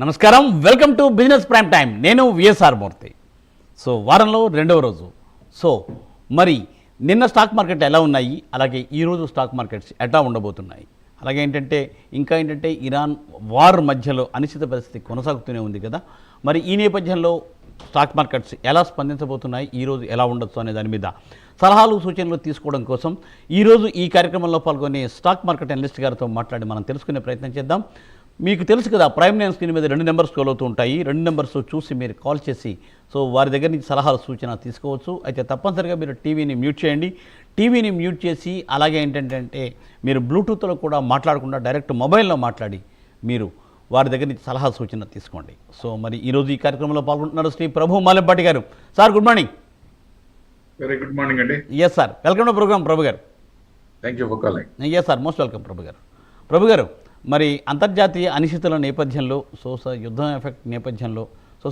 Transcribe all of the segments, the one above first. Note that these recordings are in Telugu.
నమస్కారం, welcome to business prime time. నేను విఎస్ఆర్ మూర్తి. సో వారంలో రెండవ రోజు. సో మరి నిన్న స్టాక్ మార్కెట్ ఎలా ఉన్నాయి, అలాగే ఈరోజు స్టాక్ మార్కెట్స్ ఎట్లా ఉండబోతున్నాయి, అలాగే ఏంటంటే ఇరాన్ వార్ మధ్యలో అనిశ్చిత పరిస్థితి కొనసాగుతూనే ఉంది కదా. మరి ఈ నేపథ్యంలో స్టాక్ మార్కెట్స్ ఎలా స్పందించబోతున్నాయి, ఈరోజు ఎలా ఉండొచ్చు అనే దాని మీద సలహాలు సూచనలు తీసుకోవడం కోసం ఈరోజు ఈ కార్యక్రమంలో పాల్గొనే స్టాక్ మార్కెట్ అనలిస్ట్ గారితో మాట్లాడి మనం తెలుసుకునే ప్రయత్నం చేద్దాం. మీకు తెలుసు కదా, ప్రైమ్ లైన్ స్క్రీన్ మీద 2 నెంబర్స్ స్క్రోల్ అవుతూ ఉంటాయి. 2 నెంబర్స్ చూసి మీరు కాల్ చేసి సో వారి దగ్గర నుంచి సలహాలు సూచన తీసుకోవచ్చు. అయితే తప్పనిసరిగా మీరు టీవీని మ్యూట్ చేయండి. టీవీని మ్యూట్ చేసి అలాగే ఏంటంటే మీరు బ్లూటూత్లో కూడా మాట్లాడకుండా డైరెక్ట్ మొబైల్లో మాట్లాడి మీరు వారి దగ్గర నుంచి సలహా సూచన తీసుకోండి. సో మరి ఈరోజు ఈ కార్యక్రమంలో పాల్గొంటున్నారు Shri Prabhu Malempati garu. Sir good morning. Very good morning అండి. Yes sir, welcome to programme Prabhu garu. Thank you for calling. Yes sir, most welcome Prabhu garu. Prabhu గారు, మరి అంతర్జాతీయ అనిశ్చితుల నేపథ్యంలో సార్ యుద్ధం ఎఫెక్ట్ నేపథ్యంలో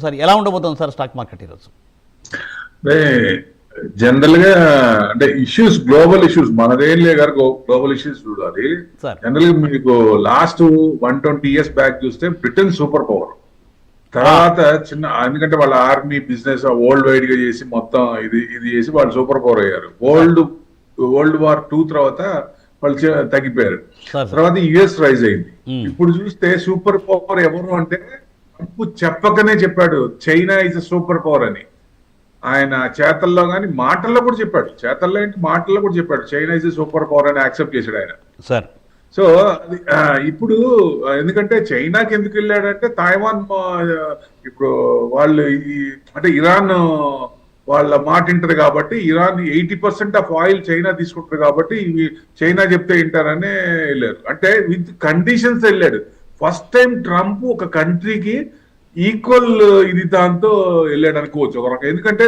సార్ ఎలా ఉండబోతుంది సార్ స్టాక్ మార్కెట్ ఈరోజు? జనరల్ గా అంటే ఇష్యూస్, గ్లోబల్ ఇష్యూస్, మనదేం గారు గ్లోబల్ ఇష్యూస్ చూడాలి. జనరల్ గా మీకు లాస్ట్ 120 years బ్యాక్ చూస్తే బ్రిటన్ సూపర్ పవర్, తర్వాత చిన్న, ఎందుకంటే వాళ్ళ ఆర్మీ బిజినెస్ వరల్డ్ వైడ్ గా చేసి మొత్తం ఇది చేసి వాళ్ళు సూపర్ పవర్ అయ్యారు. వరల్డ్ వార్ 2 తర్వాత వాళ్ళు తగ్గిపోయారు. తర్వాత యుఎస్ రైజ్ అయింది. ఇప్పుడు చూస్తే సూపర్ పవర్ ఎవరు అంటే ట్రంప్ చెప్పకనే చెప్పాడు చైనా ఇస్ సూపర్ పవర్ అని. ఆయన చేతల్లో కానీ మాటల్లో కూడా చెప్పాడు. చేతల్లో ఏంటి, మాటల్లో కూడా చెప్పాడు చైనా ఇస్ సూపర్ పవర్ అని యాక్సెప్ట్ చేశాడు ఆయన. సార్ సో ఇప్పుడు ఎందుకంటే చైనాకి ఎందుకు వెళ్ళాడంటే తైవాన్, ఇప్పుడు వాళ్ళు అంటే ఇరాన్ వాళ్ళ మాట వింటది కాబట్టి, ఇరాన్ 80% ఆఫ్ ఆయిల్ చైనా తీసుకుంటారు కాబట్టి ఇవి చైనా చెప్తే వింటారనే వెళ్ళారు. అంటే విత్ కండిషన్స్ వెళ్ళాడు. ఫస్ట్ టైం ట్రంప్ ఒక కంట్రీకి ఈక్వల్ ఇది దాంతో వెళ్ళాడు అనుకోవచ్చు ఒక రకం. ఎందుకంటే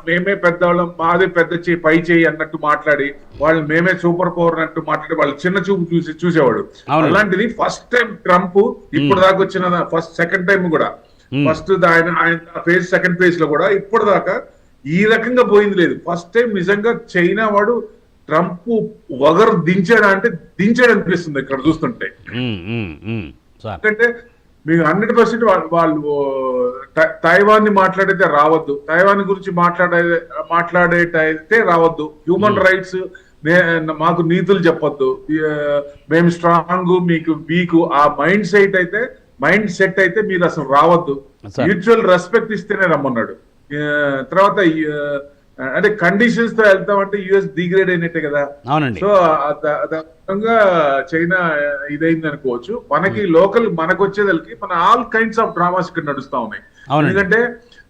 మేమే పెద్దవాళ్ళం, మాదే పెద్ద చేయి పై చేయి అన్నట్టు మాట్లాడి, వాళ్ళు మేమే సూపర్ పవర్ అన్నట్టు మాట్లాడి వాళ్ళు చిన్న చూపు చూసేవాడు. అలాంటిది ఫస్ట్ టైం ట్రంప్ ఇప్పుడు దాకా వచ్చిన సెకండ్ టైం కూడా, ఫస్ట్ ఆయన ఫేజ్, సెకండ్ ఫేజ్ లో కూడా ఇప్పటిదాకా ఈ రకంగా పోయింది లేదు. ఫస్ట్ టైం నిజంగా చైనా వాడు ట్రంప్ వగరు దించాడా అంటే దించాడు అనిపిస్తుంది ఇక్కడ చూస్తుంటే. ఎందుకంటే మీకు 100% వాళ్ళు తైవాన్ ని మాట్లాడితే రావద్దు, తైవాన్ గురించి మాట్లాడేటైతే రావద్దు, హ్యూమన్ రైట్స్ మాకు నీతులు చెప్పొద్దు, మేము స్ట్రాంగ్ మీకు వీక్, ఆ మైండ్ సెట్ అయితే మీరు అసలు రావద్దు, మ్యూచువల్ రెస్పెక్ట్ ఇస్తేనే రమ్మన్నాడు. తర్వాత అంటే కండిషన్స్ తో వెళ్తామంటే యుఎస్ డిగ్రేడ్ అయినట్టే కదా. సో విధంగా చైనా ఇదైంది అనుకోవచ్చు. మనకి లోకల్ మనకు వచ్చేదానికి మన ఆల్ కైండ్స్ ఆఫ్ డ్రామాస్ ఇక్కడ నడుస్తా ఉన్నాయి. ఎందుకంటే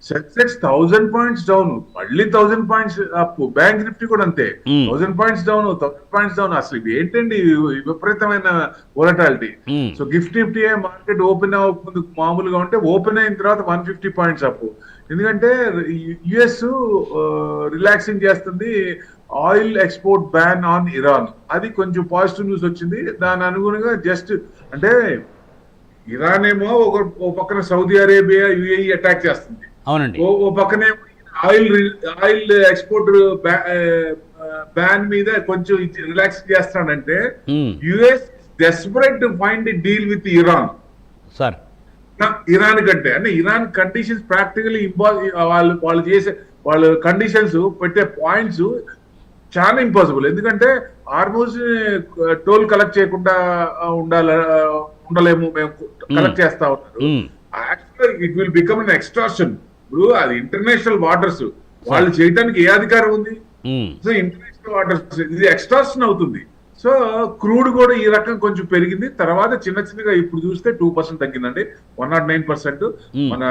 సెన్సెక్స్ 1000 points డౌన్, మళ్ళీ 1000 points అప్, బ్యాంక్ నిఫ్టీ కూడా అంతే 1000 points డౌన్, 1000 points డౌన్. అసలు ఇది ఏంటండి విపరీతమైన volatility. So gift Nifty market open అవ్వక మామూలుగా ఉంటే ఓపెన్ అయిన తర్వాత 150 points అప్. ఎందుకంటే యుఎస్ రిలాక్సింగ్ చేస్తుంది oil export ban on Iran, అది కొంచెం పాజిటివ్ న్యూస్ వచ్చింది. దాని అనుగుణంగా జస్ట్ అంటే ఇరాన్ ఏమో ఒక పక్కన సౌదీ అరేబియా యుఏఈ అటాక్ చేస్తుంది, ఓ పక్కనే ఆయిల్ ఎక్స్పోర్ట్ బ్యాన్ మీద కొంచెం రిలాక్స్ చేస్తాడంటే US desperate to find a deal with Iran. Sir Iran కంటే అంటే ఇరాన్ కండిషన్స్ ప్రాక్టికలీ వాళ్ళు చేసే వాళ్ళు కండిషన్స్ పెట్టే పాయింట్స్ చాలా ఇంపాసిబుల్. ఎందుకంటే ఆల్మోస్ట్ టోల్ కలెక్ట్ చేయకుండా ఉండలేము, మేము కలెక్ట్ చేస్తా ఉన్నారు. యాక్చువల్గా it will become an extraction. ఇప్పుడు అది ఇంటర్నేషనల్ వాటర్స్, వాళ్ళు చేయడానికి ఏ అధికారం ఉంది? సో ఇంటర్నేషనల్ వాటర్స్ ఇది ఎక్స్ట్రాక్షన్ అవుతుంది. సో క్రూడ్ కూడా ఈ రకం కొంచెం పెరిగింది. తర్వాత చిన్నగా ఇప్పుడు చూస్తే 2% తగ్గిందండి, 109%. మన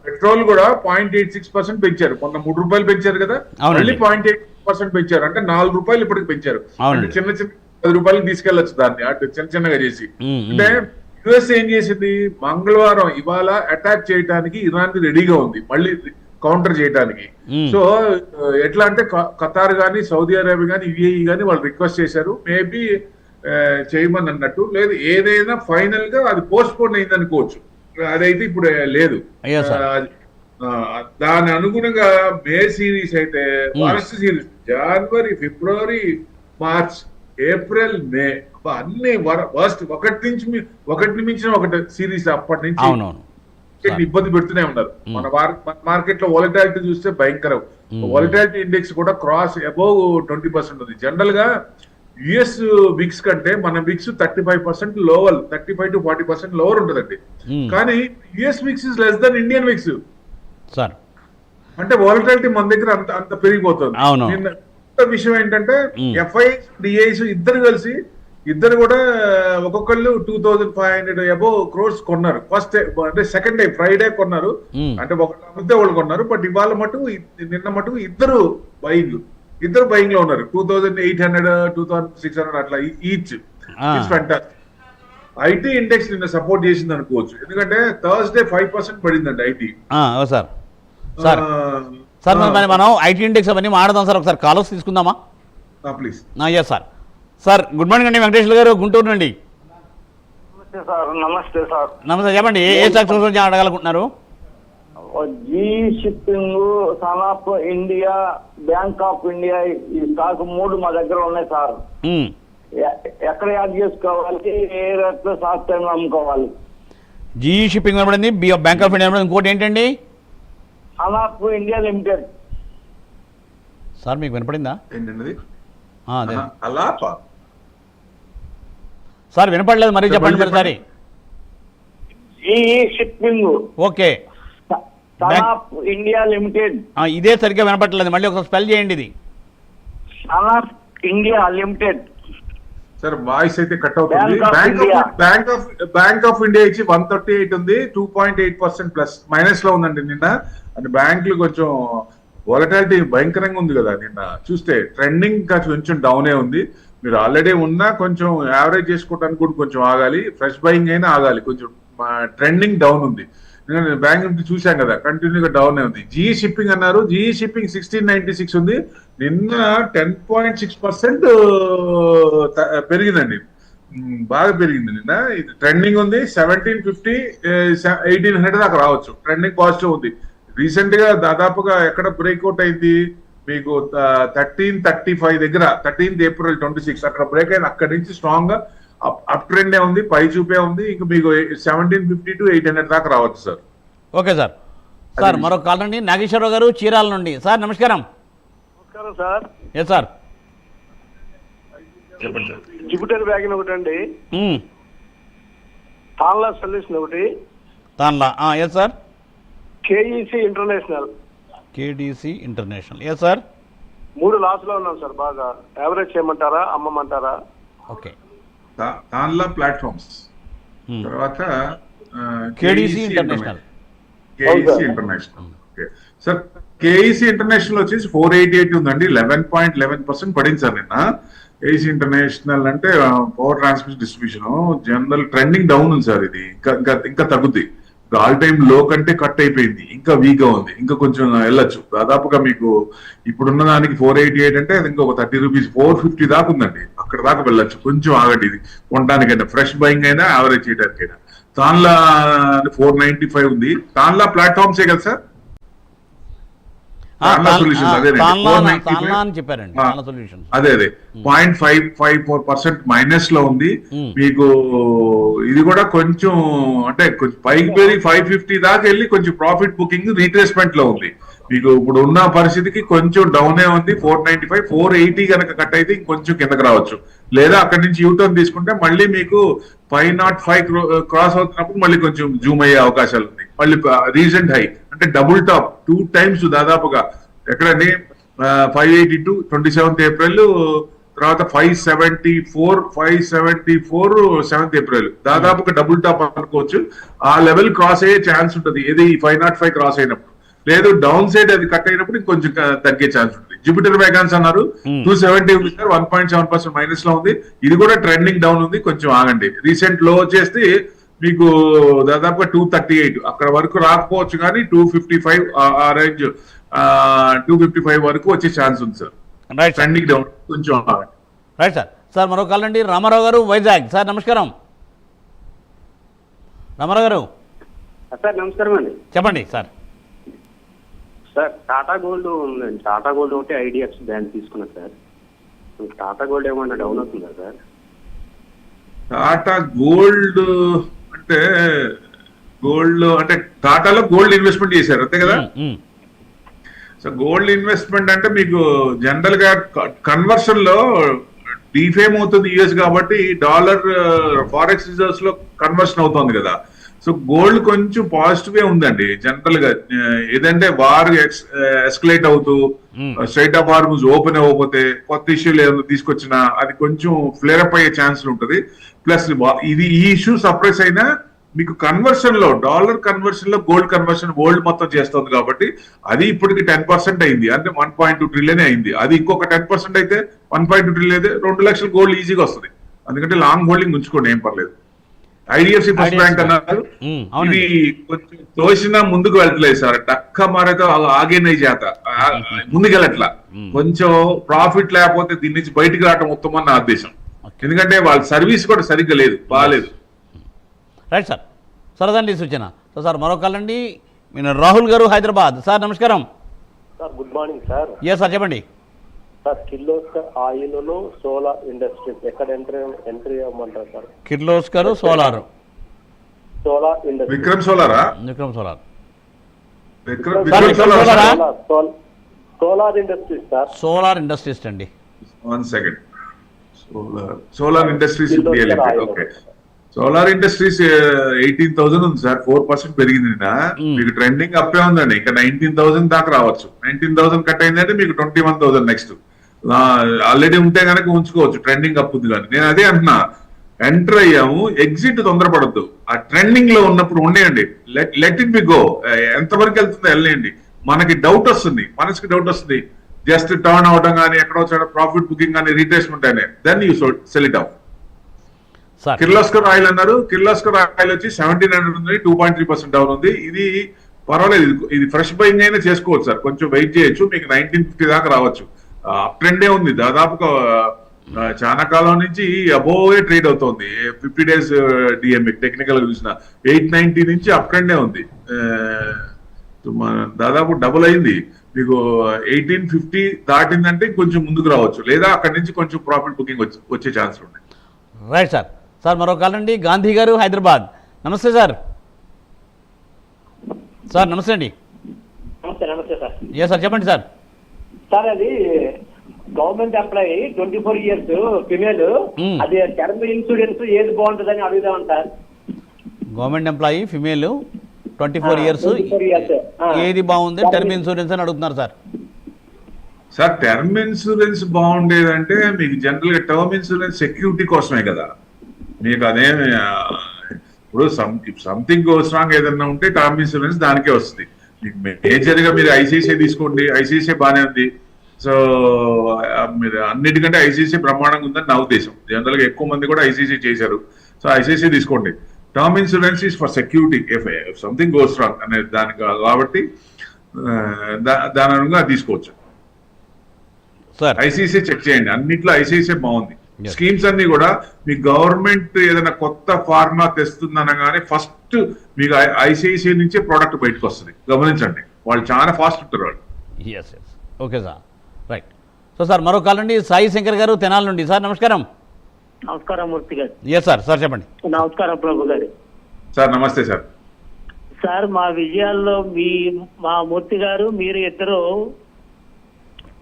పెట్రోల్ కూడా 0.86% పెంచారు. మొన్న 3 రూపాయలు పెంచారు కదా, మళ్ళీ 0.8% పెంచారు. అంటే 4 రూపాయలు ఇప్పటికి పెంచారు. అంటే చిన్న 10 రూపాయలకి తీసుకెళ్లొచ్చు దాన్ని, అటు చిన్నగా చేసి. అంటే యుఎస్ ఏం చేసింది, మంగళవారం ఇవాళ అటాక్ చేయడానికి ఇరాన్ రెడీగా ఉంది, మళ్ళీ కౌంటర్ చేయడానికి. సో ఎట్లా అంటే ఖతార్ గానీ, సౌదీ అరేబియా గానీ, యుఏఈ గానీ వాళ్ళు రిక్వెస్ట్ చేశారు మేబీ చేయమని అన్నట్టు. లేదు ఏదైనా ఫైనల్ గా అది పోస్ట్ పోన్ అయింది అనుకోవచ్చు, అదైతే ఇప్పుడు లేదు. దాని అనుగుణంగా మే సిరీస్ అయితే వరస్ట్ సిరీస్, జనవరి, ఫిబ్రవరి, మార్చ్, ఏప్రిల్, మే అన్ని వర్స్ట్, ఒకటి మించిన ఒకటి సిరీస్ అప్పటి నుంచి మార్కెట్ ఇబ్బంది పెడుతూనే ఉన్నారు. మన మార్కెట్ లో వాలటాలిటీ చూస్తే భయంకరం. వాలటాలిటీ ఇండెక్స్ కూడా క్రాస్ అబౌవ్ 20% ఉంది. జనరల్ గా యుఎస్ విక్స్ కంటే మన విక్స్ 35% లోవర్, 35 to 40% లోవర్ ఉంటుందండి. కానీ US VIX is less than Indian VIX sir. అంటే వాలటాలిటీ మన దగ్గర అంత అంత పెరిగిపోతుంది. విషయం ఏంటంటే ఎఫ్ఐఐస్ డిఐస్ ఇద్దరు కూడా ఒక్కొక్కళ్ళు 2,500 అబౌవ్ క్రోర్స్ కొన్నారు. ఫస్ట్ అంటే సెకండ్ డే ఫ్రైడే కొన్నారు, అంటే ఒకళ్ళు అమ్మితే వాళ్ళు కొన్నారు. బట్ ఇవాళ మటుకు నిన్న మటుకు ఇద్దరు బయింగ్ లో ఉన్నారు. 2,800 2,600 అట్లా ఈచ్. ఐటీ ఇండెక్స్ నిన్న సపోర్ట్ చేసింది అనుకోవచ్చు, ఎందుకంటే థర్స్డే 5% పడిందండి ఐటీ. సార్ సార్ మరి మనం ఐటీ ఇండెక్స్ అవన్నీ మాట్లాడదాం సార్. ఒకసారి కాల్స్ తీసుకుందామా please? Yes sir. Sir good morning అండి, వెంకటేశ్వర గారు, గుంటూరు నుండి. నమస్తే సార్. నమస్తే, చెప్పండి ఏ స్టాక్స్ గురించి అడగాలనుకుంటున్నారు? G shipping, sun of India, bank of India, ఈ స్టాక్ 3 మా దగ్గర ఉన్నాయి సార్. ఎక్కడ యాడ్ చేసుకోవాలి, ఏ రేట్లో షార్ట్ టైం అమ్ముకోవాలి? జీ షిప్పింగ్ కనబడింది, బ్యాంక్ ఆఫ్ ఇండియా కనబడింది, ఇంకోటి ఏంటండి? Sun of India limited. Sir మీకు వినపడిందా? ఏంటండి సార్ వినపడలేదు, మరీ చెప్పండి మరి సారి. G shipping, okay, sun of India limited. ఇదే సరిగ్గా వినపడలేదు, మళ్ళీ ఒకసారి స్పెల్ చేయండి ఇది. Sun of India limited. Sir voice అయితే కట్ అవుతుంది. బ్యాంక్ ఆఫ్ ఇండియా ఇచ్చి 138 ఉంది, 2.8% ప్లస్ మైనస్ లో ఉందండి నిన్న. అంటే బ్యాంకులు కొంచెం వాలటాలిటీ భయంకరంగా ఉంది కదా నిన్న చూస్తే. ట్రెండింగ్ కొంచెం డౌనే ఉంది. మీరు ఆల్రెడీ ఉన్నా కొంచెం యావరేజ్ చేసుకోవడానికి కూడా కొంచెం ఆగాలి, ఫ్రెష్ బయింగ్ అయినా ఆగాలి. కొంచెం ట్రెండింగ్ డౌన్ ఉంది. బ్యాంక్ నుంచి చూసాం కదా, కంటిన్యూగా డౌన్ ఉంది. జీఈ షిప్పింగ్ అన్నారు, జీఈ షిప్పింగ్ 1696 ఉంది, నిన్న 10.6% పెరిగిందండి, బాగా పెరిగింది నిన్న. ఇది ట్రెండింగ్ ఉంది, 1750 1800 దాకా రావచ్చు. ట్రెండింగ్ పాజిటివ్ ఉంది. రీసెంట్ గా దాదాపుగా ఎక్కడ బ్రేక్అవుట్ అయింది మీకు 1335 దగ్గర, 13th April 26 అక్కడ బ్రేక్ అయింది. అక్కడి నుంచి స్ట్రాంగ్ గా అప్ ట్రెండ్ ఉంది, పై చూపే ఉంది. ఇంకా మీకు 1750 to 800 దాకా రావచ్చు సార్. Okay sir. సార్ మరొక కాల్ అండి, నాగేశ్వరరావు గారు చీరాల నుండి. సార్ నమస్కారం. నమస్కారం సార్. ఎస్ సార్, చెప్పండి సార్. జూపిటర్ వ్యాగన్ ఒకటి అండి, తాన్లా సొల్యూషన్ ఒకటి, Tanla. Yes sir. KEC international. KDC international. Yes sir. 3 loss లో ఉన్నాం సార్. బాగా యావరేజ్ చేయమంటారా, అమ్మమంటారా? ఓకే, తాన్లా ప్లాట్ఫామ్స్, తర్వాత కేడిసి ఇంటర్నేషనల్. సార్ కేఈసి ఇంటర్నేషనల్ వచ్చేసి 488 ఉందండి, 11.11% పడింది సార్ నిన్న. ఏసీ ఇంటర్నేషనల్ అంటే power transmission distribution, general trending down ఉంది సార్. ఇది ఇంకా తగ్గుద్ది. ఆల్ టైమ్ లో కంటే కట్ అయిపోయింది, ఇంకా వీక్ గా ఉంది, ఇంకా కొంచెం వెళ్ళొచ్చు. దాదాపుగా మీకు ఇప్పుడున్న దానికి 488 అంటే అది ఇంకొక 30 రూపీస్, 450 దాకా ఉందండి. అక్కడ దాకా వెళ్ళొచ్చు. కొంచెం ఆగండి, ఇది కొనడానికైనా, ఫ్రెష్ బయింగ్ అయినా, యావరేజ్ చేయడానికైనా. తాన్లా 495 ఉంది. తాన్లా ప్లాట్ఫామ్సే కదా సార్? అదే 0.554% మైనస్ లో ఉంది మీకు. ఇది కూడా కొంచెం అంటే కొంచెం పైకి పెరిగి 550 దాకా వెళ్ళి కొంచెం ప్రాఫిట్ బుకింగ్ రీట్రేస్మెంట్ లో ఉంది. మీకు ఇప్పుడు ఉన్న పరిస్థితికి కొంచెం డౌనే ఉంది. 495 480 కనుక కట్ అయితే ఇంకొంచెం కిందకి రావచ్చు, లేదా అక్కడి నుంచి యూటర్న్ తీసుకుంటే మళ్ళీ మీకు 505 క్రాస్ అవుతున్నప్పుడు మళ్ళీ కొంచెం జూమ్ అయ్యే అవకాశాలు ఉన్నాయి. మళ్ళీ రీసెంట్ హై అంటే డబుల్ టాప్ 2 times దాదాపుగా ఎక్కడండి 582 27th April, తర్వాత 574 7th April, దాదాపుగా డబుల్ టాప్ అనుకోవచ్చు. ఆ లెవెల్ క్రాస్ అయ్యే ఛాన్స్ ఉంటుంది ఏది 505 క్రాస్ అయినప్పుడు. లేదు డౌన్ సైడ్ అది కట్ అయినప్పుడు ఇంకొంచెం తగ్గే ఛాన్స్ ఉంటుంది. జూపిటర్ వ్యాగన్స్ అన్నారు 270 ఉంది సార్, 1.7% మైనస్ లో ఉంది. ఇది కూడా ట్రెండింగ్ డౌన్ ఉంది, కొంచెం ఆగండి. రీసెంట్ లో వచ్చేసి మీకు దాదాపుగా 238 అక్కడ వరకు రాకపోవచ్చు, కానీ 255 ఆ రేంజ్ 255 వరకు వచ్చే ఛాన్స్ ఉంది సార్. ట్రెండింగ్ డౌన్, కొంచెం ఆగండి. Right sir. సార్ మరో కాల్ అండి, రామారావు గారు వైజాగ్. సార్ నమస్కారం. రామారావు గారు. సార్ నమస్కారం అండి. చెప్పండి సార్. సార్ టాటా గోల్డ్ ఉందండి, టాటా గోల్డ్ ఒకటి ఐడిఎఫ్సి బ్యాంక్ తీసుకున్నా సార్. టాటా గోల్డ్ ఏమన్నా డౌన్ అవుతుందా సార్? టాటా గోల్డ్ అంటే గోల్డ్ అంటే టాటాలో గోల్డ్ ఇన్వెస్ట్మెంట్ చేశారు అంతే కదా. మ్మ్. సో గోల్డ్ ఇన్వెస్ట్మెంట్ అంటే మీకు జనరల్ గా కన్వర్షన్ లో డిఫేమ్ అవుతుంది యుఎస్ కాబట్టి డాలర్ ఫారెక్స్ రిజర్వ్స్ లో కన్వర్షన్ అవుతుంది కదా. సో గోల్డ్ కొంచెం పాజిటివ్ ఉందండి జనరల్ గా. ఏదంటే వార్ ఎస్కలేట్ అవుతూ స్ట్రైట్ ఆఫ్ హార్మూజ్ ఓపెన్ అవ్వకపోతే కొత్త ఇష్యూలు ఏదైనా తీసుకొచ్చినా అది కొంచెం ఫ్లేరప్ అయ్యే ఛాన్స్ ఉంటుంది. ప్లస్ ఇది ఈ ఇష్యూ సప్రెస్ అయినా మీకు కన్వర్షన్ లో డాలర్ కన్వర్షన్ లో గోల్డ్ కన్వర్షన్ వరల్డ్ మొత్తం చేస్తుంది కాబట్టి అది ఇప్పటికి 10% అయింది. అంటే 1.2 ట్రిలియన్ అయింది. అది ఇంకొక 10% అయితే 1.2 ట్రిలియన్ అయితే 2 లక్షల గోల్డ్ ఈజీగా వస్తుంది. ఎందుకంటే లాంగ్ హోల్డింగ్ ఉంచుకోండి, ఏం పర్లేదు. ఐడిఎఫ్సి ఫస్ట్ బ్యాంక్ అన్నారు ఇది కొంచెం తోసినా ముందుకు వెళ్తలేదు సార్. టక్క మారైతే ఆగేనై చేత ముందుకెళ్ళట్లా. కొంచెం ప్రాఫిట్ లేకపోతే దీని నుంచి బయటికి రావటం ఉత్తమం నా ఉద్దేశం. ఎందుకంటే వాళ్ళ సర్వీస్ కూడా సరిగ్గా లేదు, బాగాలేదు. రైట్ సార్, సరదండి సూచన. సో సార్ మరో కాల్ అండి, నేను రాహుల్ గారు హైదరాబాద్. సార్ నమస్కారం. Sir good morning sir. ఏ సార్ చెప్పండి. Sir Kirloskar oil solar industries ఎక్కడ ఎంట్రీ అవ్వమంటారు sir? Kirloskar solar industry. Vikram సోలారా? విక్రమ్ సోలార్. విక్రమ్ సోలారా? Solar industries sir. Solar industries అండి. 1 second. Solar industries okay. Solar industries 18,000 ఉంది సార్. 4% పెరిగింది నిన్న. మీకు ట్రెండింగ్ అప్పే ఉందండి. ఇంకా 19,000 దాకా రావచ్చు. 19,000 కట్ అయిందంటే మీకు 21,000 నెక్స్ట్. ఆల్రెడీ ఉంటే కనుక ఉంచుకోవచ్చు, ట్రెండింగ్ అప్ ఉంది కానీ. నేను అదే అంటున్నా, ఎంటర్ అయ్యాము, ఎగ్జిట్ తొందరపడద్దు. ఆ ట్రెండింగ్ లో ఉన్నప్పుడు ఉండేయండి, లెట్ ఇట్ బి గో. ఎంతవరకు వెళ్తుందో వెళ్ళండి. మనకి డౌట్ వస్తుంది, మనసుకి డౌట్ వస్తుంది, జస్ట్ టర్న్ అవడం కానీ ఎక్కడో ప్రాఫిట్ బుకింగ్ కానీ రీట్రేస్మెంట్ అనే, then you sell it out. Kirloskar oil అన్నారు. కిర్లోస్కర్ ఆయిల్ వచ్చి 1700 ఉంది, 2.3% డౌన్ ఉంది. ఇది పర్వాలేదు, ఇది ఫ్రెష్ బయింగ్ అయినా చేసుకోవచ్చు సార్. కొంచెం వెయిట్ చేయొచ్చు, మీకు 1950 దాకా రావచ్చు. అప్ ట్రెండే ఉంది దాదాపుగా చాలా కాలం నుంచి. అబోవే ట్రేడ్ అవుతుంది. 50 days డిఎంఏ టెక్నికల్ గా చూసిన 890 నుంచి అప్ ట్రెండే ఉంది. దాదాపు డబుల్ అయింది. మీకు 1850 దాటిందంటే కొంచెం ముందుకు రావచ్చు, లేదా అక్కడి నుంచి కొంచెం ప్రాఫిట్ బుకింగ్ వచ్చే ఛాన్స్ ఉంది. Right sir. సార్ మరో కాల్ అండి, గాంధీ గారు హైదరాబాద్. నమస్తే సార్. సార్ నమస్తే అండి. నమస్తే సార్. ఏ సార్ చెప్పండి సార్. సార్ అది గవర్నమెంట్ ఎంప్లాయీ 24 years ఫిమేల్, అది టర్మ్ ఇన్సూరెన్స్ ఏది బాగుంటుందని అడుగుదాం sir. Government employee female 24 years, 24 years. ఏది బాగుంది టర్మ్ ఇన్సూరెన్స్ అని అడుగుతున్నారు సార్. సార్ టర్మ్ ఇన్సూరెన్స్ బాగుండేదంటే మీకు జనరల్ గా టర్మ్ ఇన్సూరెన్స్ సెక్యూరిటీ కోసమే కదా. మీకు అదేమి ఇప్పుడు సంథింగ్ గోస్ రాంగ్ ఏదన్నా ఉంటే టర్మ్ ఇన్సూరెన్స్ దానికే వస్తుంది. మీకు మేజర్ గా మీరు ఐసిఐసిఐ తీసుకోండి, ఐసిఐసిఐ బాగానే ఉంది. సో మీరు అన్నిటికంటే ఐసిఐసిఐ బ్రహ్మాండంగా ఉందని నా ఉద్దేశం. జనరల్ గా ఎక్కువ మంది కూడా ఐసిఐసిఐ చేశారు. సో ఐసిఐసిఐ తీసుకోండి. Term insurance is for security if something goes wrong అనే దానికి కాబట్టి దాని అనుగుణంగా తీసుకోవచ్చు. ఐసిఐసిఐ చెక్ చేయండి, అన్నిట్లో ఐసిఐసిఐ బాగుంది. స్కీమ్స్ అన్ని కూడా మీ గవర్నమెంట్ ఏదైనా కొత్త ఫార్ములా తెస్తుందనగానే ఫస్ట్ మీకు ఐసిఐసిఐ నుంచే ప్రోడక్ట్ బయటకు వస్తుంది. గమనించండి, వాళ్ళు చాలా ఫాస్ట్ ఉంటారు వాళ్ళు. Yes yes okay sir, right. So sir మరో కాల్ అండి, సాయి శంకర్ గారు తెనాలి నుండి. సార్ నమస్కారం. నమస్కారం మూర్తి గారు. ఎస్ సార్, సార్ చెప్పండి. నమస్కారం ప్రభు గారు. సార్ నమస్తే సార్. సార్ మా విజయాల్లో మా మూర్తి గారు మీరు ఇద్దరు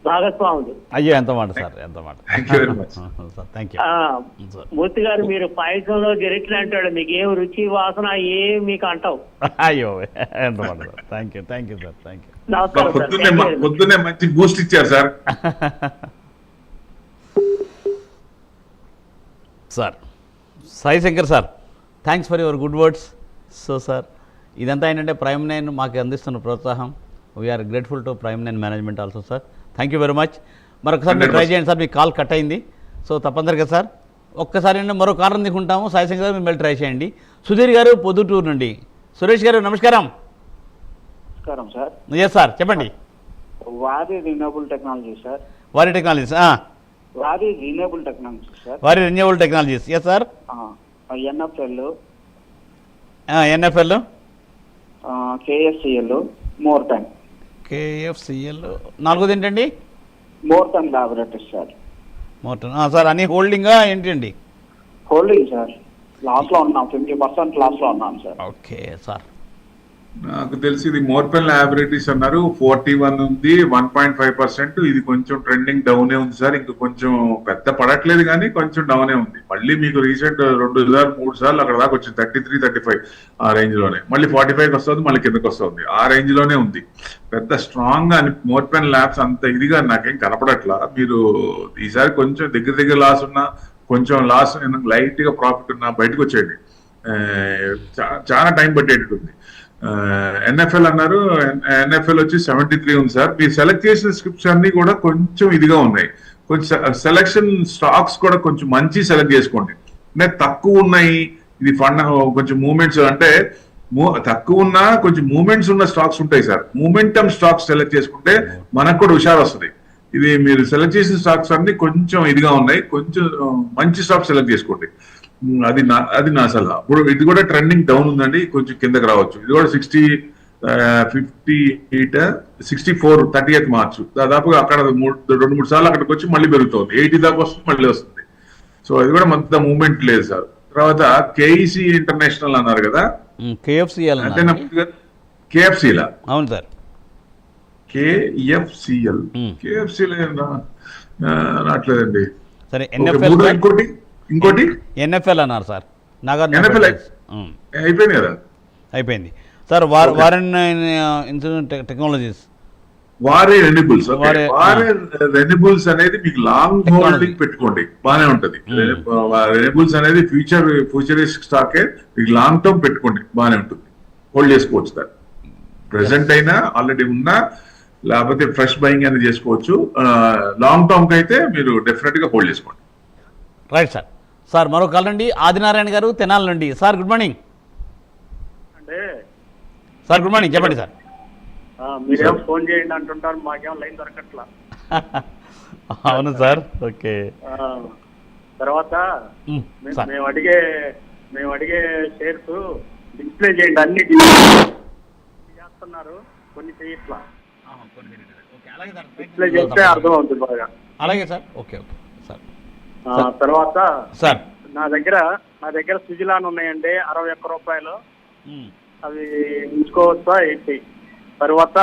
భాగస్వాములు. అయ్యో ఎంత మాట సార్, ఎంత మాట. Sir thank you. మూర్తి గారు మీరు పాయసంలో గెరిట్లు అంటాడు, మీకు ఏం రుచి వాసన ఏం మీకు అంటావు. అయ్యో ఎంత మాట sir. Thank you sir, thank you. పొద్దున్నే మంచి బూస్ట్ ఇచ్చారు sir. Sir Sai Shankar sir, thanks for your good words. So sir ఇదంతా ఏంటంటే ప్రైమ్ 9 మాకు అందిస్తున్న ప్రోత్సాహం. We are grateful to prime 9 management also sir. Thank you very much. మరొకసారి మీరు ట్రై చేయండి సార్, మీకు కాల్ కట్ అయింది. సో తప్పనిసరిగా సార్ ఒక్కసారి మరో కాల్ అందుకుంటాము. సాయి శంకర్ గారు మీరు ట్రై చేయండి. సుధీర్ గారు పొద్దుటూరు నుండి. సురేష్ గారు నమస్కారం. నమస్కారం సార్. ఎస్ సార్ చెప్పండి. Waaree renewable technology sir. Waaree technologies. Waaree renewable technology sir. Waaree renewable technologies. Yes sir. NFL, KFCL, more time. KFCL నాలుగోది ఏంటండి? Morton laboratories sir. Morton sir. అన్ని హోల్డింగా ఏంటండి? Holding sir. లాస్ లో ఉన్నాం, 50% లాస్ లో ఉన్నాం సార్. Okay sir. నాకు తెలిసి ఇది మోర్పెన్ లాబొరేటరీస్ అన్నారు 41 ఉంది, 1.5%. ఇది కొంచెం ట్రెండింగ్ డౌనే ఉంది సార్. ఇంకా కొంచెం పెద్ద పడట్లేదు కానీ కొంచెం డౌనే ఉంది. మళ్ళీ మీకు రీసెంట్ 2-3 సార్లు అక్కడ దాకా వచ్చింది 33-35 ఆ రేంజ్ లోనే. మళ్ళీ 45కి వస్తుంది, మళ్ళీ కిందకి వస్తుంది. ఆ రేంజ్ లోనే ఉంది. పెద్ద స్ట్రాంగ్ గా మోర్పెన్ ల్యాబ్స్ అంత ఇదిగా నాకేం కనపడట్లా. మీరు ఈసారి కొంచెం దగ్గర లాస్ ఉన్నా, కొంచెం లాస్ లైట్ గా ప్రాఫిట్ ఉన్నా బయటకు వచ్చేయండి. చాలా టైం పట్టేటట్టుంది. ఎన్ఎఫ్ఎల్ అన్నారు, ఎన్ఎఫ్ఎల్ వచ్చి 73 ఉంది సార్. మీరు సెలెక్ట్ చేసిన స్క్రిప్ట్స్ అన్ని కూడా కొంచెం ఇదిగా ఉన్నాయి. కొంచెం సెలక్షన్ స్టాక్స్ కూడా కొంచెం మంచి సెలెక్ట్ చేసుకోండి. అంటే తక్కువ ఉన్నాయి, ఇది ఫండ్ కొంచెం మూవ్మెంట్స్ అంటే తక్కువ ఉన్నా కొంచెం మూవ్మెంట్స్ ఉన్న స్టాక్స్ ఉంటాయి సార్. మూమెంటమ్ స్టాక్స్ సెలెక్ట్ చేసుకుంటే మనకు కూడా హుషారు వస్తుంది. ఇది మీరు సెలెక్ట్ చేసిన స్టాక్స్ అన్ని కొంచెం ఇదిగా ఉన్నాయి, కొంచెం మంచి స్టాక్స్ సెలెక్ట్ చేసుకోండి. అది నా సలహా. ఇప్పుడు ఇది కూడా ట్రెండింగ్ డౌన్ ఉందండి, కొంచెం కిందకి రావచ్చు. ఇది కూడా 64 30th మార్చ్ దాదాపుగా అక్కడ 2-3 సార్లు అక్కడికి వచ్చి మళ్ళీ పెరుగుతుంది. 80 దాకా వస్తుంది, మళ్ళీ వస్తుంది. సో అది కూడా అంత మూవ్మెంట్ లేదు సార్. తర్వాత కేఈసి ఇంటర్నేషనల్ అన్నారు కదా, కేఎఫ్సిఎల్ అంటే కేఎఫ్సిలా. అవును సార్. కేఎఫ్సిఎల్ రావట్లేదండి. సరే, ఎన్ఎఫ్ఎల్ ఇంకోటి ఎన్ఎఫ్ఎల్ అన్నారు సార్. ఎన్ఎఫ్ఎల్ అయిపోయింది కదా. అయిపోయింది సార్. వారెన్ టెక్నాలజీస్, వారే రెన్యూబుల్స్ అనేది మీకు లాంగ్ హోల్డింగ్ పెట్టుకోండి, బానే ఉంటది. రెన్యూబుల్స్ అనేది ఫ్యూచరిస్టిక్ స్టాకే, మీకు లాంగ్ టర్మ్ పెట్టుకోండి, బానే ఉంటుంది. హోల్డ్ చేసుకోవచ్చు సార్. ప్రెసెంట్ అయినా ఆల్రెడీ ఉన్నా, లేకపోతే ఫ్రెష్ బయింగ్ అనేది చేసుకోవచ్చు. లాంగ్ టర్మ్ కి అయితే మీరు డెఫినెట్ గా హోల్డ్ చేసుకోండి. Right sir. సార్ మరో కాల్ అండి, ఆదినారాయణ గారు తెనాలి నుండి. Sir good morning. అంటే సార్ గుడ్ మార్నింగ్, చెప్పండి సార్. మీరేం ఫోన్ చేయండి అంటుంటారు, మాకేం లైన్ దొరకట్లా. అవును సార్. ఓకే. తర్వాత సార్, మేము అడిగే షేర్స్ డిస్ప్లే చేయండి. అన్ని చేస్తున్నారు, కొన్ని చేయట్లా. డిస్ప్లే చేస్తే అర్థం అవుతుంది బాగా. అలాగే సార్. Okay okay sir. తర్వాత సార్ నా దగ్గర సుజిలాన్ ఉన్నాయండి 61 రూపాయలు. అవి ఉంచుకోవచ్చా ఏంటి? తర్వాత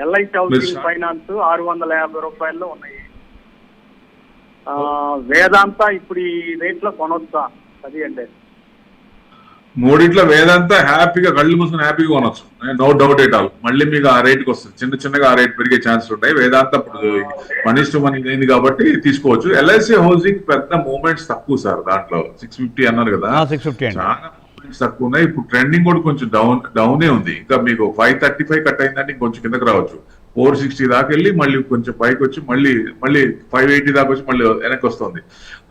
ఎల్ఐసి హౌసింగ్ ఫైనాన్స్ 650 రూపాయల్లో ఉన్నాయి. వేదాంత ఇప్పుడు ఈ రేట్ లో కొనొచ్చా? అది అంటే మూడిట్లో వేదాంతా హ్యాపీగా కళ్ళు మూసుకుని హ్యాపీగా కొనొచ్చు, నో డౌట్ ఎట్ ఆల్. మళ్ళీ మీకు ఆ రేట్కి వస్తుంది, చిన్నగా ఆ రేట్ పెరిగే ఛాన్స్ ఉంటాయి. వేదాంత ఇప్పుడు మనీ టు మనీ అయింది కాబట్టి తీసుకోవచ్చు. ఎల్ఐసి హౌసింగ్ పెద్ద మూవ్మెంట్స్ తక్కువ సార్, దాంట్లో 650 అన్నారు కదా, 650 చాలా మూవ్మెంట్స్ తక్కువ ఉన్నాయి. ఇప్పుడు ట్రెండింగ్ కూడా కొంచెం డౌనే ఉంది. ఇంకా మీకు 535 కట్ అయిందంటే ఇంకొంచెం కిందకి రావచ్చు. 460 దాకా వెళ్ళి మళ్ళీ కొంచెం పైకి వచ్చి మళ్ళీ 580 దాకా వచ్చి మళ్ళీ వెనక్కి వస్తుంది.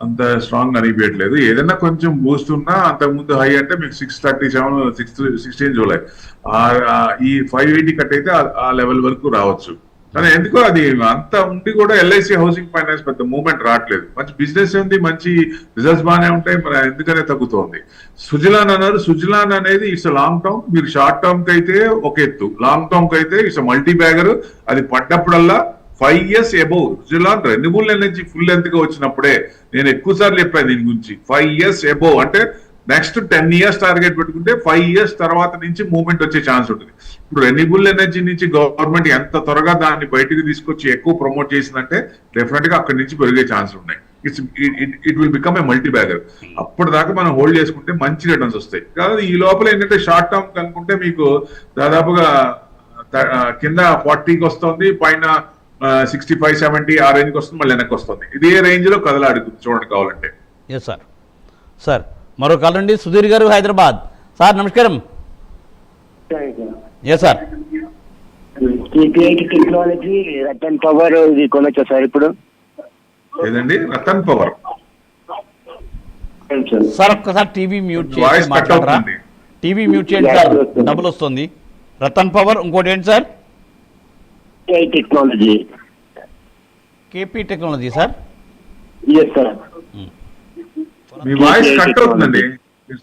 అంత స్ట్రాంగ్ అనిపించట్లేదు. ఏదైనా కొంచెం బూస్ట్ ఉన్నా అంతకుముందు హై అంటే మీకు 637 16 జూలై ఈ 580 కట్ అయితే ఆ లెవెల్ వరకు రావచ్చు. కానీ ఎందుకో అది అంత ఉండి కూడా ఎల్ఐసి హౌసింగ్ ఫైనాన్స్ పెద్ద మూవ్మెంట్ రావట్లేదు. మంచి బిజినెస్ ఉంది, మంచి రిజల్ట్స్ బాగానే ఉంటాయి, మరి ఎందుకనే తగ్గుతోంది. సుజలాన్ అన్నారు, సుజలాన్ అనేది ఇట్స్ లాంగ్ టర్మ్. మీరు షార్ట్ టర్మ్ కి అయితే ఒక ఎత్తు, లాంగ్ టర్మ్ కి అయితే ఇట్స్ మల్టీ బ్యాగర్. అది పడ్డప్పుడల్లా 5 years above Suzlon renewable energy full length గా వచ్చినప్పుడే నేను ఎక్కువ సార్లు చెప్పాను దీని గురించి. 5 years అబౌవ్ అంటే నెక్స్ట్ 10 years టార్గెట్ పెట్టుకుంటే 5 years తర్వాత నుంచి మూవ్మెంట్ వచ్చే ఛాన్స్ ఉంటుంది. ఇప్పుడు రెన్యూబుల్ ఎనర్జీ నుంచి గవర్నమెంట్ ఎంత త్వరగా దాన్ని బయటకు తీసుకొచ్చి ఎక్కువ ప్రమోట్ చేసిందంటే డెఫినెట్ గా అక్కడి నుంచి పెరిగే ఛాన్స్ ఉన్నాయి. It will become a multi bagger. అప్పటిదాకా మనం హోల్డ్ చేసుకుంటే మంచి రిటర్న్స్ వస్తాయి. కాబట్టి ఈ లోపల ఏంటంటే షార్ట్ టర్మ్ కనుకుంటే మీకు దాదాపుగా కింద 40కి వస్తుంది, పైన 65 70 ఆ రేంజ్కి వస్తుంది, మళ్ళీ వెనక్కి వస్తుంది. ఇదే రేంజ్ లో కదలాడుతుంది చూడండి కావాలంటే. Yes sir. సార్ మరో కాల్ అండి, సుధీర్ గారు హైదరాబాద్. సార్ నమస్కారం. Yes sir. Technology Ratan power ఇది కొనొచ్చా సార్ ఇప్పుడు? ఏదండి రతన్ పవర్? సార్ ఒక్కసారి టీవీ మ్యూట్ వాయిస్ చేసి కట్ మాట్లాడరా? అవుతుంది. టీవీ మ్యూట్ చేయండి సార్, డబుల్ వస్తుంది. రతన్ పవర్, ఇంకోటి ఏంటి sir? Technology. KP technology sir. Yes sir. మీ వాయిస్ కట్ అవుతుందండి,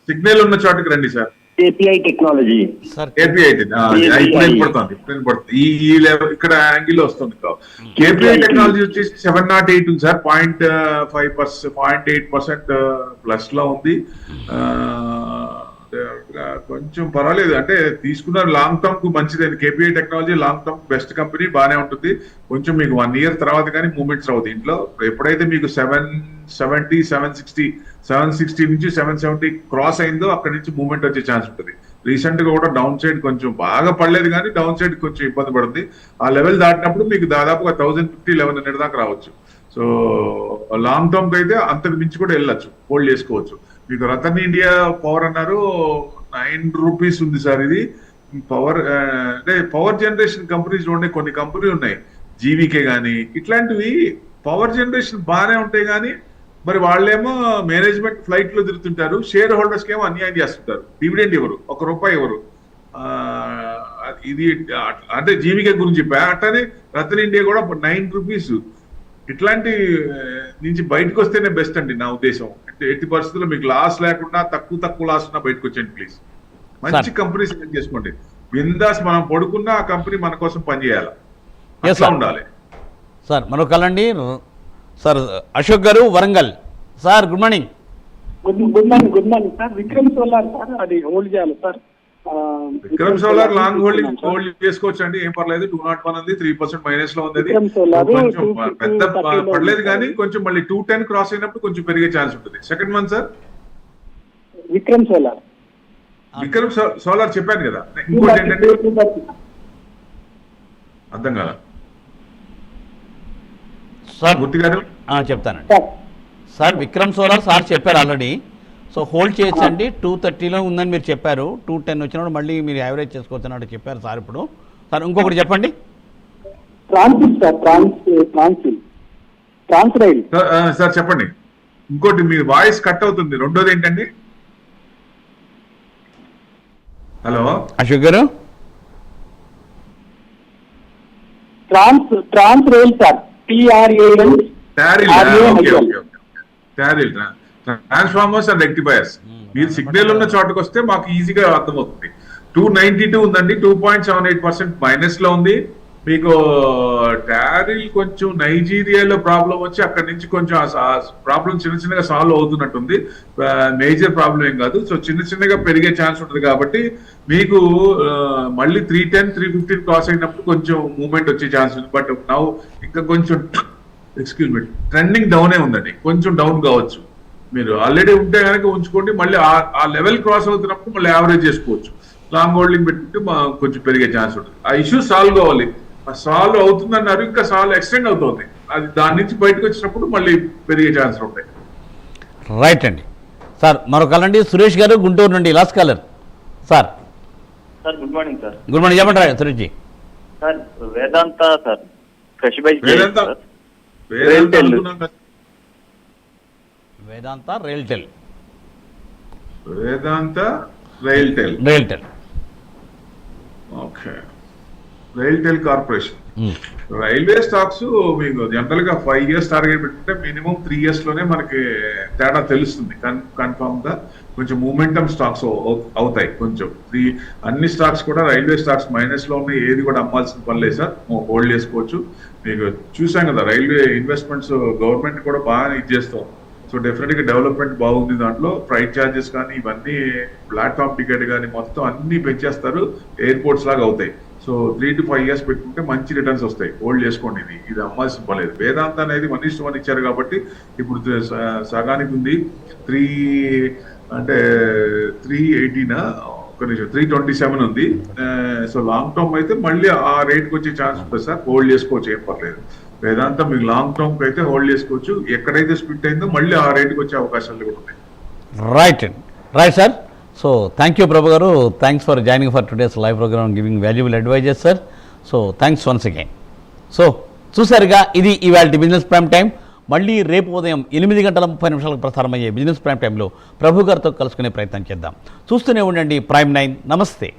సిగ్నల్ ఉన్న చోటుకి రండి sir. API technology. Sir KPI ఇప్పుడు పడుతుంది ఈ లెవెల్ ఇక్కడ యాంగిల్ వస్తుంది. కేపీఐ టెక్నాలజీ వచ్చేసి 708 ఉంది సార్, 0.8% ప్లస్ లో ఉంది. కొంచెం పర్వాలేదు, అంటే తీసుకున్నారు లాంగ్ టర్మ్ కు మంచిది. KPI technology long term best company, బాగానే ఉంటుంది. కొంచెం మీకు 1 year తర్వాత కానీ మూవ్మెంట్స్ రావు దీంట్లో. ఎప్పుడైతే మీకు 770, 760 నుంచి 770 క్రాస్ అయిందో అక్కడి నుంచి మూవ్మెంట్ వచ్చే ఛాన్స్ ఉంటుంది. రీసెంట్ గా కూడా డౌన్ సైడ్ కొంచెం బాగా పడలేదు కానీ డౌన్ సైడ్ కొంచెం ఇబ్బంది పడుతుంది. ఆ లెవెల్ దాటినప్పుడు మీకు దాదాపుగా 1050, 1100 దాకా రావచ్చు. సో లాంగ్ టర్మ్ కి అయితే అంతకు మించి కూడా వెళ్ళొచ్చు, హోల్డ్ చేసుకోవచ్చు. మీకు రతన్ ఇండియా పవర్ అన్నారు, 9 రూపీస్ ఉంది సార్. ఇది పవర్ అంటే పవర్ జనరేషన్ కంపెనీస్ ఉండే కొన్ని కంపెనీలు ఉన్నాయి, జీవీకే కానీ ఇట్లాంటివి పవర్ జనరేషన్ బాగానే ఉంటాయి. కానీ మరి వాళ్ళేమో మేనేజ్మెంట్ ఫ్లైట్ లో తిరుగుతుంటారు, షేర్ హోల్డర్స్ కి ఏమో అన్యాయం చేస్తుంటారు. డివిడెండ్ ఇవ్వరు, ₹1 ఇవ్వరు. ఇది అంటే జీవీకే గురించి చెప్పా. అట్లనే రతన్ ఇండియా కూడా 9 రూపీస్. ఇట్లాంటి నుంచి బయటకు వస్తేనే బెస్ట్ అండి నా ఉద్దేశం. ఎట్టి పరిస్థితుల్లో మీకు లాస్ లేకుండా తక్కువ లాస్ ఉన్నా బయటకు వచ్చేయండి ప్లీజ్. మంచి కంపెనీ సెలెక్ట్ చేసుకోండి. బిందాస్ మనం పడుకున్నా ఆ కంపెనీ మన కోసం పనిచేయాలి, అట్లా ఉండాలి. సార్ మరొక కాల్ అండి. Sir Ashok garu Warangal. Sir good morning. Good morning sir. Vikram solar sir, అది హోల్డ్ చేయాలి sir. Vikram solar long hold చేసుకోవచ్చు అండి, ఏం పర్లేదు. 201 ఉంది, 3% మైనస్ లో ఉంది. కొంచెం పెద్ద పడలేదు కానీ కొంచెం మళ్ళీ 210 క్రాస్ అయినప్పుడు కొంచెం పెరిగే ఛాన్స్ ఉంటుంది. Second one sir Vikram solar చెప్పాను కదా. ఇంకోటి ఏంటంటే అర్థం కదా సార్ గుర్తు గారు చెప్తానండి. సార్ విక్రమ్ సోలార్ సార్ చెప్పారు ఆల్రెడీ. సో హోల్డ్ చేయొచ్చండి. 230లో ఉందని మీరు చెప్పారు. 210 వచ్చినప్పుడు మళ్ళీ మీరు యావరేజ్ చేసుకోవచ్చు అన్నట్టు చెప్పారు సార్. ఇప్పుడు సార్ ఇంకొకటి చెప్పండి. సార్ చెప్పండి. ఇంకోటి మీ వాయిస్ కట్ అవుతుంది. రెండోది ఏంటండి? Hello Ashok garu. Trans rail sir, transformers and rectifiers. మీరు సిగ్నల్ ఉన్న చోటుకు వస్తే మాకు ఈజీగా అర్థమవుతుంది. 292 ఉందండి, 2.78% మైనస్ లో ఉంది. మీకు టారిల్ కొంచెం నైజీరియాలో ప్రాబ్లం వచ్చి అక్కడి నుంచి కొంచెం ప్రాబ్లం చిన్నగా సాల్వ్ అవుతున్నట్టుంది. మేజర్ ప్రాబ్లం ఏం కాదు. సో చిన్నగా పెరిగే ఛాన్స్ ఉంటుంది. కాబట్టి మీకు మళ్ళీ 310, 315 క్రాస్ అయినప్పుడు కొంచెం మూవ్మెంట్ వచ్చే ఛాన్స్ ఉంది. బట్ నౌ ఇంకా కొంచెం ట్రెండింగ్ డౌనే ఉందండి, కొంచెం డౌన్ కావచ్చు. మీరు ఆల్రెడీ ఉంటే కనుక ఉంచుకోండి. మళ్ళీ ఆ లెవెల్ క్రాస్ అవుతున్నప్పుడు మళ్ళీ యావరేజ్ చేసుకోవచ్చు. లాంగ్ హోల్డింగ్ పెట్టుకుంటే కొంచెం పెరిగే ఛాన్స్ ఉంటుంది. ఆ ఇష్యూ సాల్వ్ కావాలి. సాల్వ్ అవుతుందన్నారు, ఇంకా సాల్వ్ ఎక్స్టెండ్ అవుతుంది. అది దాని నుంచి బయటకు వచ్చినప్పుడు మళ్ళీ పెరిగే ఛాన్స్ ఉంటాయి. రైట్ అండి. సార్ మరొక కాల్ అండి. సురేష్ గారు గుంటూరు నుండి last caller. Sir good morning sir. Good morning. చెప్పండి Suresh ji. Sir Vedanta sir, fresh buy Vedanta RailTel. Okay. RailTel corporation railway stocks మీకు జనరల్ గా 5 years టార్గెట్ పెట్టుకుంటే మినిమం 3 years లోనే మనకి తేడా తెలుస్తుంది. కన్ఫర్మ్ గా కొంచెం మూమెంటమ్ స్టాక్స్ అవుతాయి. కొంచెం అన్ని స్టాక్స్ కూడా రైల్వే స్టాక్స్ మైనస్ లో ఉన్నాయి. ఏది కూడా అమ్మాల్సిన పని లేదు సార్, హోల్డ్ చేసుకోవచ్చు. మీకు చూసాం కదా రైల్వే ఇన్వెస్ట్మెంట్స్ గవర్నమెంట్ కూడా బాగా ఇది చేస్తాం. సో డెఫినెట్ గా డెవలప్మెంట్ బాగుంది. దాంట్లో ఫ్లైట్ ఛార్జెస్ కానీ ఇవన్నీ ప్లాట్ఫామ్ టికెట్ కానీ మొత్తం అన్ని పెంచేస్తారు, ఎయిర్పోర్ట్స్ లాగా అవుతాయి. సో 3 to 5 years పెట్టుకుంటే మంచి రిటర్న్స్ వస్తాయి. హోల్డ్ చేసుకోండి. ఇది అమ్మాల్సిన పర్లేదు. వేదాంత అనేది 1:1 ఇచ్చారు కాబట్టి ఇప్పుడు సగానికి ఉంది. 327 ఉంది. సో లాంగ్ టర్మ్ అయితే మళ్ళీ ఆ రేట్కి వచ్చే ఛాన్స్ ఉంటుంది సార్. హోల్డ్ చేసుకోవచ్చు, ఏం పర్లేదు. వేదాంత మీకు లాంగ్ టర్మ్ కి అయితే హోల్డ్ చేసుకోవచ్చు. ఎక్కడైతే స్ప్లిట్ అయిందో మళ్ళీ ఆ రేట్కి వచ్చే అవకాశాలు కూడా ఉన్నాయి. రైట్ అండి. Right sir. So thank you Prabhu garu. Thanks for joining for today's live programme, giving valuable advices sir. So thanks once again. So చూసారుగా, ఇది ఇవాళ బిజినెస్ ప్రైమ్ టైం. మళ్ళీ రేపు ఉదయం 8:30 ప్రసారమయ్యే బిజినెస్ ప్రైమ్ టైంలో ప్రభు గారితో కలుసుకునే ప్రయత్నం చేద్దాం. చూస్తూనే ఉండండి ప్రైమ్ 9. నమస్తే.